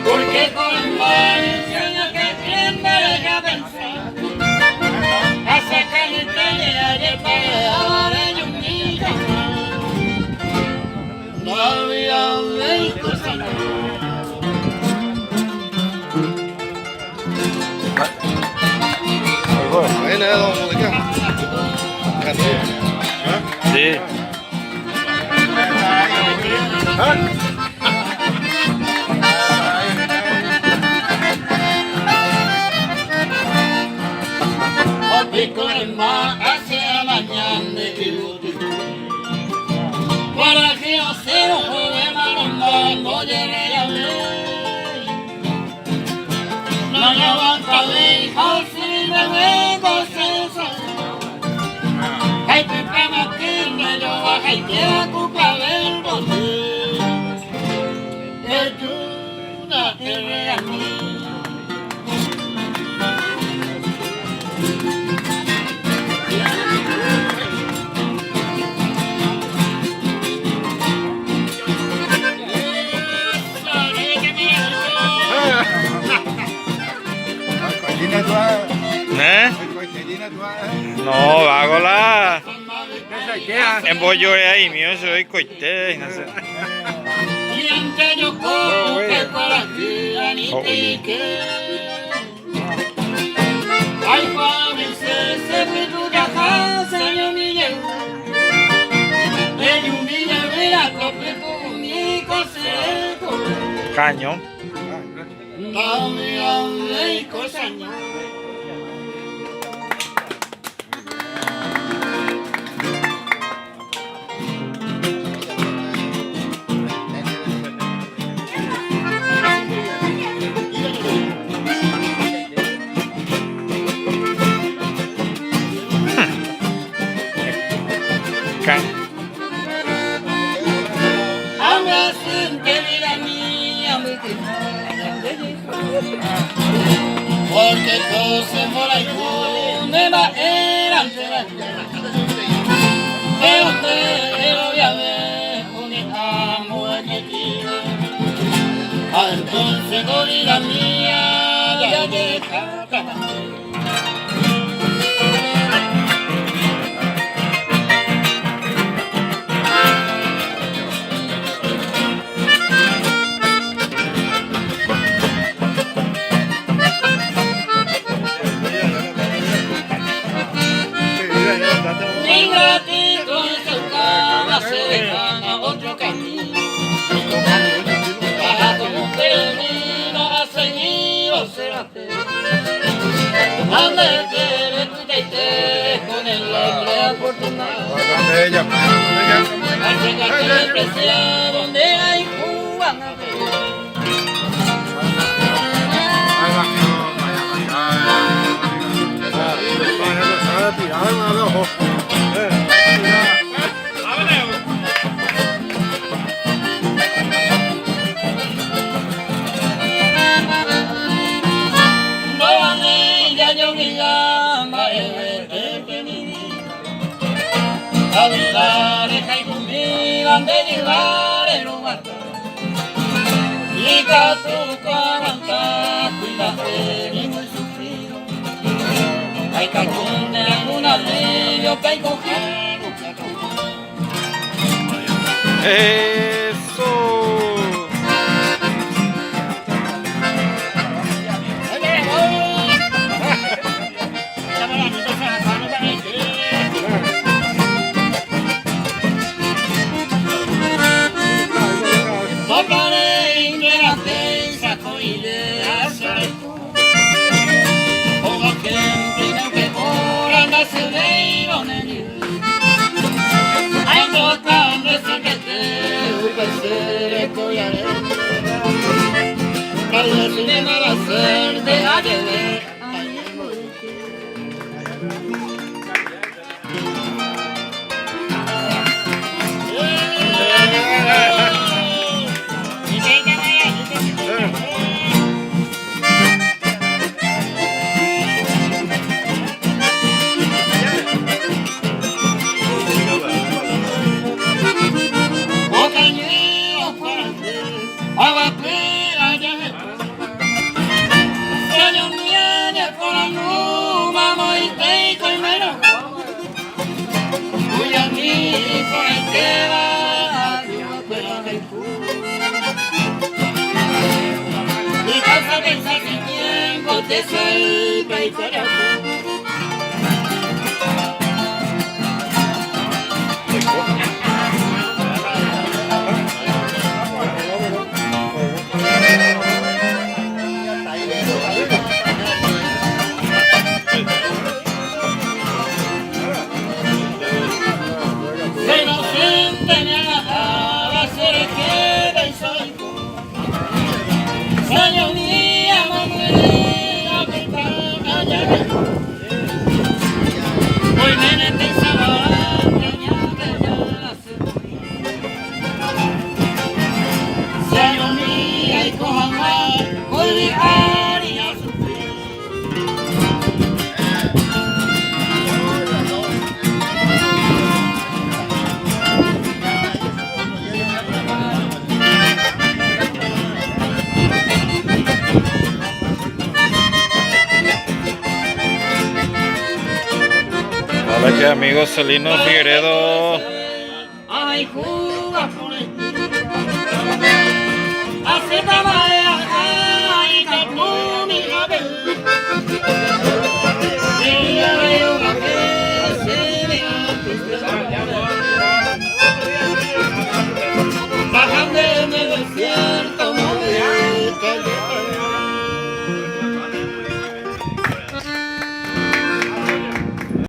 Porque con el mal enseña que quien me deja pensar hace que el ayer para de un niño no había de cosa Ahí le he dado música. Sí. Hoy con el mar hacia mañana para que yo sea un joven no llegue a ley no levanta ley si me vengo sensa hay que me yo baja y quiera cuca del bote es una tierra a mí. ¿Eh? No, vágola. En bollo ahí, mío, soy coité, no sé. Caño. Porque cose mola y cune va eran de la pero te lo voy a ver con el amor que tiene entonces gorila mía ya llega otro camino para como termino a seguir o será ande te con el hombre afortunado al llegar que me precia donde hay Cuban a ver de llegar en un altar y que tu aguantar cuídate ni muy sufrido hay que poner algún alivio que hay coger Eso. Casa pensar sin tiempo, te soy para Hola, que amigo Celino Figueredo. Ay, Cuba, por el... Hace